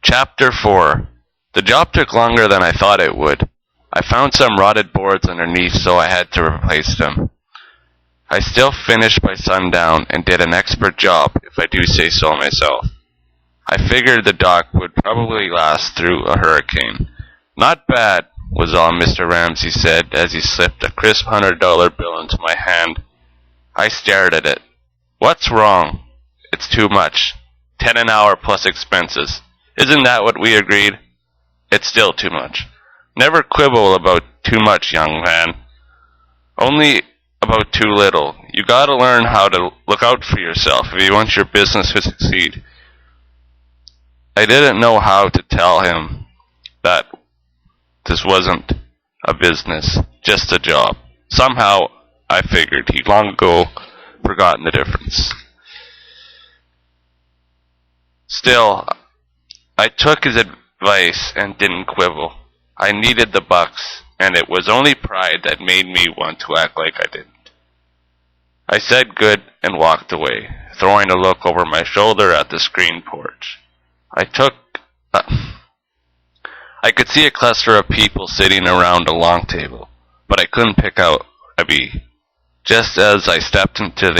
Chapter 4. The job took longer than I thought it would. I found some rotted boards underneath, so I had to replace them. I still finished by sundown and did an expert job, if I do say so myself. I figured the dock would probably last through a hurricane. Not bad, was all Mr. Ramsey said as he slipped a crisp $100 bill into my hand. I stared at it. What's wrong? It's too much. 10 an hour plus expenses. Isn't that what we agreed? It's still too much. Never quibble about too much, young man. Only about too little. You gotta learn how to look out for yourself if you want your business to succeed. I didn't know how to tell him that this wasn't a business, just a job. Somehow, I figured he'd long ago forgotten the difference. Still, I took his advice and didn't quibble. I needed the bucks, and it was only pride that made me want to act like I didn't. I said good and walked away, throwing a look over my shoulder at the screen porch. I could see a cluster of people sitting around a long table, but I couldn't pick out a bee. Just as I stepped into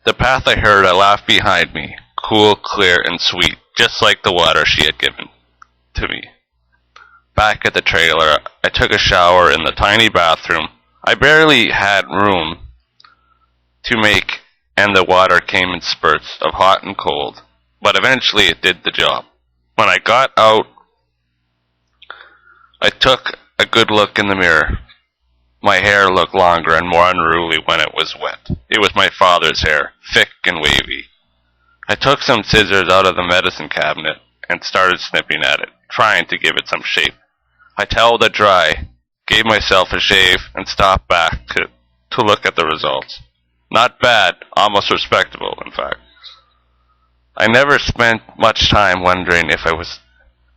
the path, I heard a laugh behind me, cool, clear, and sweet, just like the water she had given to me. Back at the trailer, I took a shower in the tiny bathroom. I barely had room to make, and the water came in spurts of hot and cold, but eventually it did the job. When I got out, I took a good look in the mirror. My hair looked longer and more unruly when it was wet. It was my father's hair, thick and wavy. I took some scissors out of the medicine cabinet and started snipping at it, trying to give it some shape. I toweled it dry, gave myself a shave, and stopped back to look at the results. Not bad, almost respectable, in fact. I never spent much time wondering if I was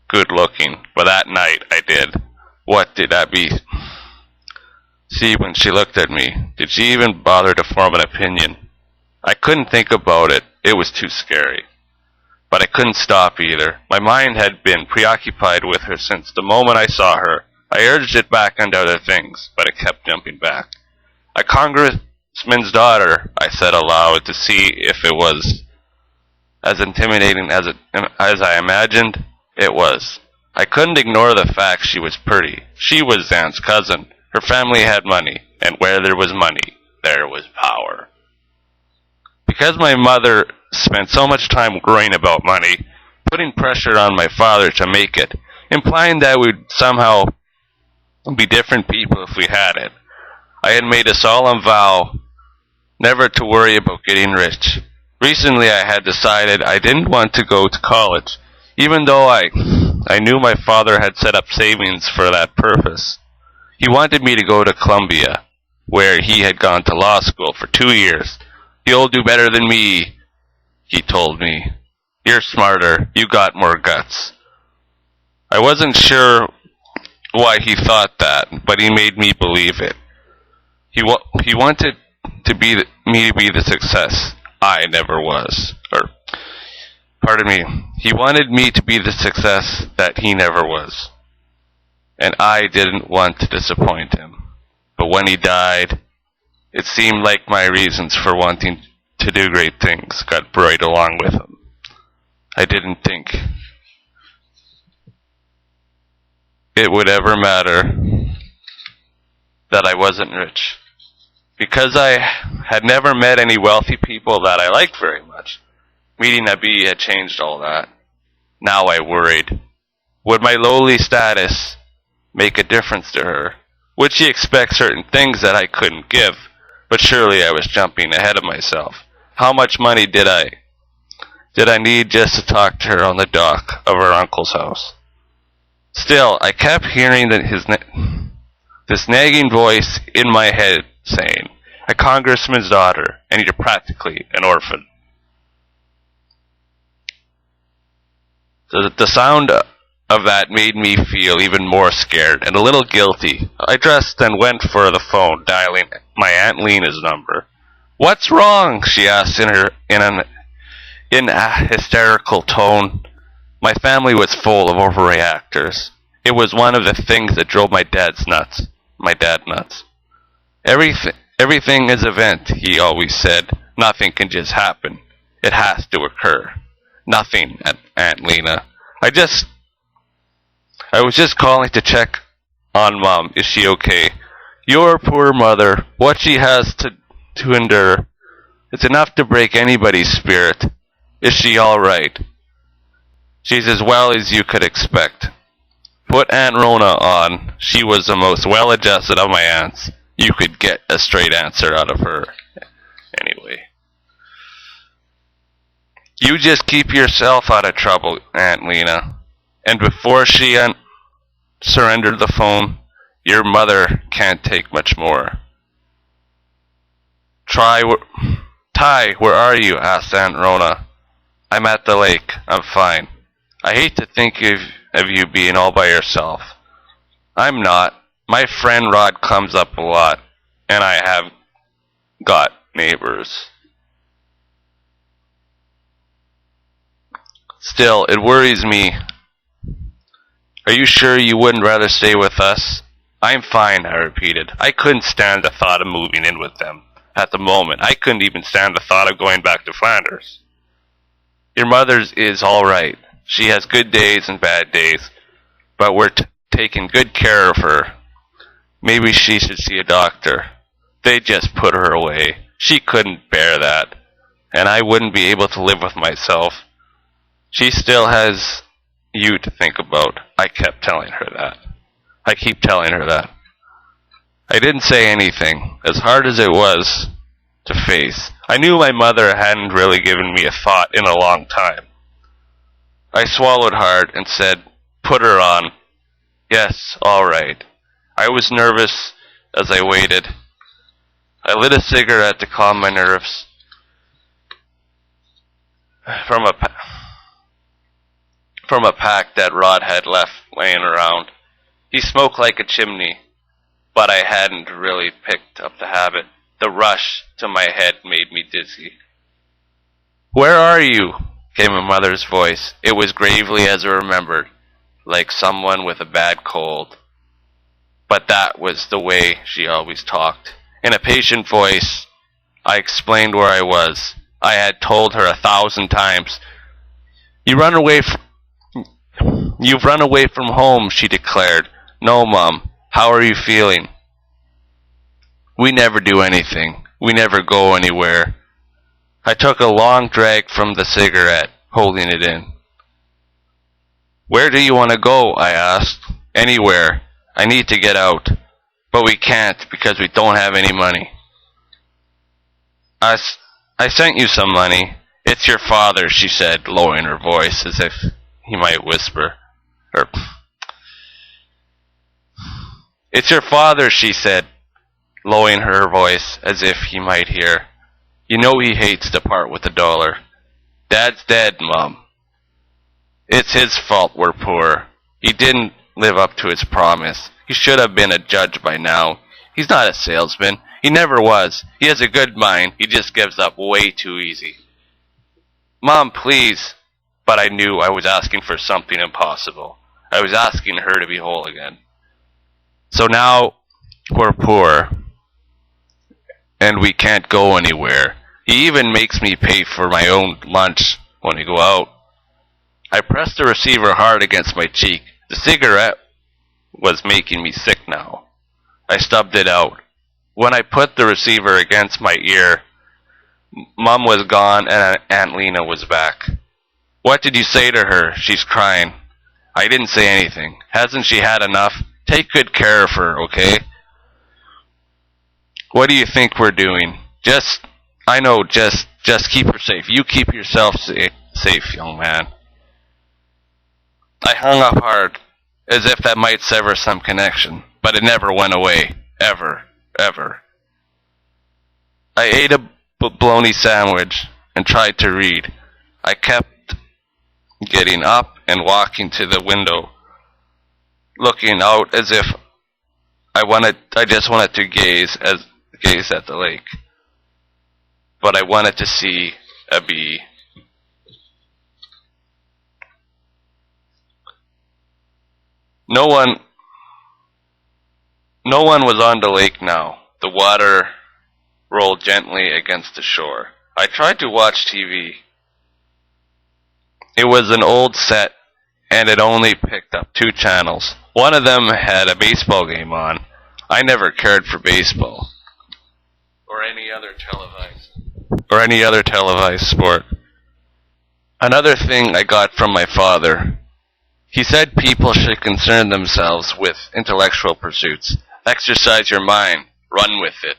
good looking, but that night I did. What did that be? See, when she looked at me, did she even bother to form an opinion? I couldn't think about it. It was too scary. But I couldn't stop either. My mind had been preoccupied with her since the moment I saw her. I urged it back onto other things, but it kept jumping back. A congressman's daughter, I said aloud to see if it was as intimidating as I imagined. It was. I couldn't ignore the fact she was pretty. She was Zan's cousin. Her family had money, and where there was money, there was power. Because my mother spent so much time worrying about money, putting pressure on my father to make it, implying that we'd somehow be different people if we had it, I had made a solemn vow never to worry about getting rich. Recently I had decided I didn't want to go to college, even though I knew my father had set up savings for that purpose. He wanted me to go to Columbia, where he had gone to law school for 2 years. You'll do better than me, he told me. You're smarter. You got more guts. I wasn't sure why he thought that, but he made me believe it. He wanted me to be the success I never was. He wanted me to be the success that he never was. And I didn't want to disappoint him. But when he died, it seemed like my reasons for wanting to do great things got buried along with him. I didn't think it would ever matter that I wasn't rich. Because I had never met any wealthy people that I liked very much. Meeting Abby had changed all that. Now I worried. Would my lowly status make a difference to her? Would she expect certain things that I couldn't give? But surely I was jumping ahead of myself. How much money did I need just to talk to her on the dock of her uncle's house? Still, I kept hearing this nagging voice in my head saying, a congressman's daughter, and you're practically an orphan. So the sound of that made me feel even more scared and a little guilty. I dressed and went for the phone, dialing my Aunt Lena's number. What's wrong? She asked in in a hysterical tone. My family was full of overreactors. It was one of the things that drove my dad nuts. Everything is event, he always said. Nothing can just happen. It has to occur. Nothing, Aunt Lena. I was just calling to check on Mom. Is she okay? Your poor mother. What she has to endure. It's enough to break anybody's spirit. Is she all right? She's as well as you could expect. Put Aunt Rona on. She was the most well-adjusted of my aunts. You could get a straight answer out of her. Anyway. You just keep yourself out of trouble, Aunt Lena. And before she surrendered the phone, your mother can't take much more. Ty, where are you? Asked Aunt Rona. I'm at the lake. I'm fine. I hate to think of you being all by yourself. I'm not. My friend Rod comes up a lot, and I have got neighbors. Still, it worries me. Are you sure you wouldn't rather stay with us? I'm fine, I repeated. I couldn't stand the thought of moving in with them. At the moment, I couldn't even stand the thought of going back to Flanders. Your mother's is all right. She has good days and bad days, but we're taking good care of her. Maybe she should see a doctor. They just put her away. She couldn't bear that, and I wouldn't be able to live with myself. She still has you to think about. I keep telling her that. I didn't say anything, as hard as it was to face. I knew my mother hadn't really given me a thought in a long time. I swallowed hard and said, put her on. Yes, all right. I was nervous as I waited. I lit a cigarette to calm my nerves. From a pack that Rod had left laying around. He smoked like a chimney, but I hadn't really picked up the habit. The rush to my head made me dizzy. Where are you? Came a mother's voice. It was gravely as I remembered, like someone with a bad cold. But that was the way she always talked. In a patient voice, I explained where I was. I had told her 1,000 times. You've run away from home, she declared. No, Mom. How are you feeling? We never do anything. We never go anywhere. I took a long drag from the cigarette, holding it in. Where do you want to go? I asked. Anywhere. I need to get out. But we can't because we don't have any money. I sent you some money. It's your father, she said, lowering her voice as if he might whisper. It's your father, she said, lowering her voice as if he might hear. You know he hates to part with $1. Dad's dead, Mom. It's his fault we're poor. He didn't live up to his promise. He should have been a judge by now. He's not a salesman. He never was. He has a good mind. He just gives up way too easy. Mom, please. But I knew I was asking for something impossible. I was asking her to be whole again. So now we're poor, and we can't go anywhere. He even makes me pay for my own lunch when we go out. I pressed the receiver hard against my cheek. The cigarette was making me sick now. I stubbed it out. When I put the receiver against my ear, Mom was gone and Aunt Lena was back. What did you say to her? She's crying. I didn't say anything. Hasn't she had enough? Take good care of her, okay? What do you think we're doing? Just keep her safe. You keep yourself safe, young man. I hung up hard, as if that might sever some connection, but it never went away. Ever. I ate a bologna sandwich and tried to read. I kept getting up and walking to the window, looking out as if I just wanted to gaze at the lake. But I wanted to see a bee. No one no one was on the lake now. The water rolled gently against the shore. I tried to watch TV. It was an old set, and it only picked up 2 channels. One of them had a baseball game on. I never cared for baseball or any other televised sport. Another thing I got from my father. He said people should concern themselves with intellectual pursuits. Exercise your mind, run with it,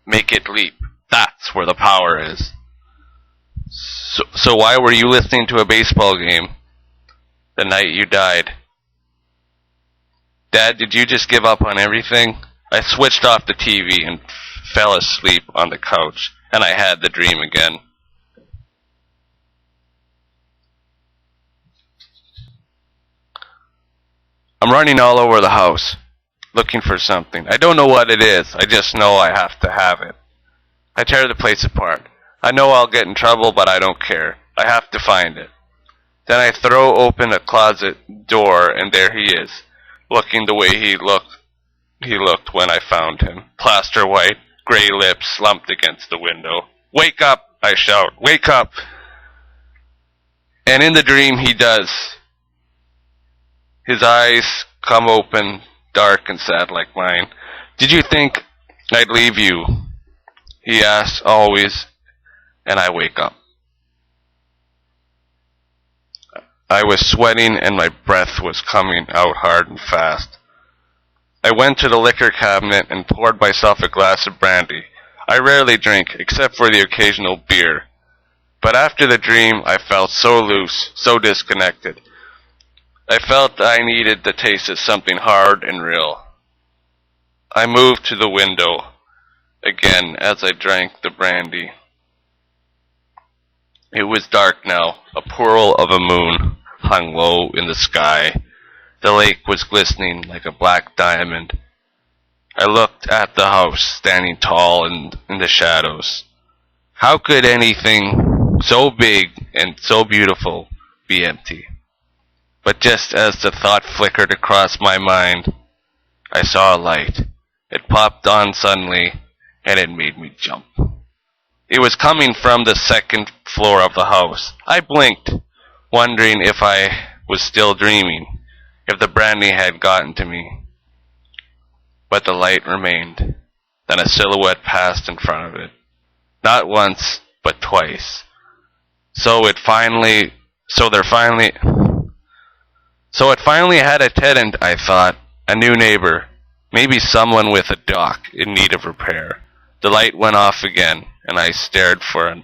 make it leap. That's where the power is. So why were you listening to a baseball game the night you died? Dad, did you just give up on everything? I switched off the TV and fell asleep on the couch, and I had the dream again. I'm running all over the house, looking for something. I don't know what it is. I just know I have to have it. I tear the place apart. I know I'll get in trouble, but I don't care. I have to find it. Then I throw open a closet door, and there he is, looking the way he looked when I found him. Plaster white, gray lips slumped against the window. "Wake up!" I shout. "Wake up!" And in the dream he does. His eyes come open, dark and sad like mine. "Did you think I'd leave you?" he asks always, and I wake up. I was sweating and my breath was coming out hard and fast. I went to the liquor cabinet and poured myself a glass of brandy. I rarely drink, except for the occasional beer. But after the dream, I felt so loose, so disconnected. I felt I needed the taste of something hard and real. I moved to the window again as I drank the brandy. It was dark now. A pearl of a moon hung low in the sky. The lake was glistening like a black diamond. I looked at the house, standing tall in the shadows. How could anything so big and so beautiful be empty? But just as the thought flickered across my mind, I saw a light. It popped on suddenly, and it made me jump. It was coming from the 2nd floor of the house. I blinked, wondering if I was still dreaming, if the brandy had gotten to me. But the light remained. Then a silhouette passed in front of it. Not once, but twice. So it finally had a tenant, I thought, a new neighbor, maybe someone with a dock in need of repair. The light went off again, and I stared for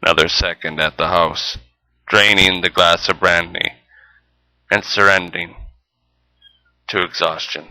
another second at the house, draining the glass of brandy and surrendering to exhaustion.